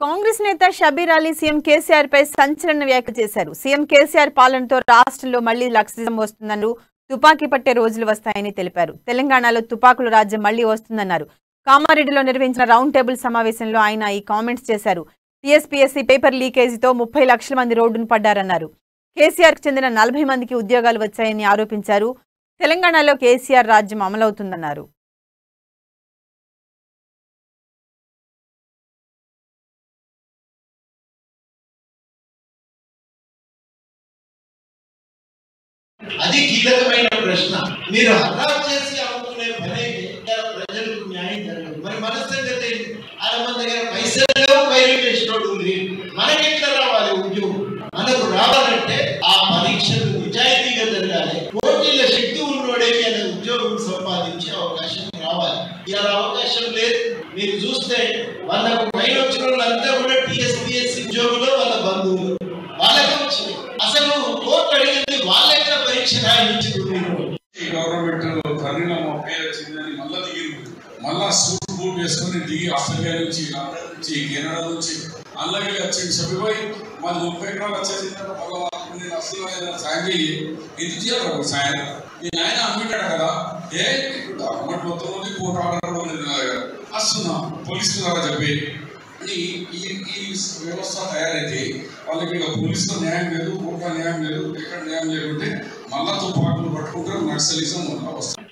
కాంగ్రెస్ నేత షబీర్ అలీ సీఎం కేసీఆర్ పై సంచలన వ్యాఖ్యలు చేశారు. సీఎం కేసీఆర్ పాలనతో రాష్ట్రంలో మళ్లీ లక్ష్యం వస్తుందన్నారు. తుపాకీ పట్టే రోజులు వస్తాయని తెలిపారు. తెలంగాణలో తుపాకుల రాజ్యం మళ్లీ వస్తుందన్నారు. కామారెడ్డిలో నిర్వహించిన రౌండ్ టేబుల్ సమావేశంలో ఆయన ఈ కామెంట్స్ చేశారు. టీఎస్పీఎస్సీ పేపర్ లీకేజీతో 30 లక్షల మంది రోడ్డును పడ్డారన్నారు. కేసీఆర్ కు చెందిన 40 మందికి ఉద్యోగాలు వచ్చాయని ఆరోపించారు. తెలంగాణలో కేసీఆర్ రాజ్యం అమలవుతుందన్నారు. అది కీలకమైన ప్రశ్న. మీరు హఠాత్ చేసి అమ్ముకునే పని ప్రజలకు న్యాయం జరగదు. మరి మన సంగతి చాలా మంది దగ్గర పైసలు బయలుదేసినోడు మనకి ఎట్లా రావాలి ఉద్యోగం? మనకు రావాలంటే ఆ పరీక్షలు నిజాయితీగా జరగాలి. పోటీల శక్తి ఉన్నోడే ఉద్యోగం సంపాదించే అవకాశం రావాలి. ఇలా అవకాశం లేదు. మీరు చూస్తే వాళ్ళకు పైన వచ్చిన వాళ్ళంతా కూడా టీఎస్పీఎస్సీ ఉద్యోగులు వాళ్ళ బంధువులు వాళ్ళకి వచ్చింది. అసలు కోర్టు అడిగింది వాళ్ళెక్కడ పరీక్ష రాయించుకుంటున్నారు. గవర్నమెంట్ పరిణామం పేరు వచ్చిందని మళ్ళా దిగింది. మళ్ళా సూట్ బూట్ వేసుకొని దిగి ఆస్ట్రేలియా నుంచి, లండన్ నుంచి, కెనడా నుంచి అలాగే వచ్చింది. చెప్పిపోయి మాది 30 ఎకరాలు వచ్చేసి నేను అసలు సాయం చేయి ఎందుకు చేయాలి సాయం. నేను ఆయన అమ్మిటాడు కదా, ఏ డాక్యుమెంట్ మొత్తం ఉంది, కోర్టు ఆర్డర్ వస్తున్నా పోలీసుల ద్వారా చెప్పి ఈ వ్యవస్థ తయారైతే వాళ్ళకి ఇక పోలీసులో న్యాయం లేదు, కోర్టులో న్యాయం లేదు, ఎక్కడ న్యాయం లేకుంటే మళ్ళా తుపాకులు పట్టుకుంటారు. నక్సలిజం వస్తుంది.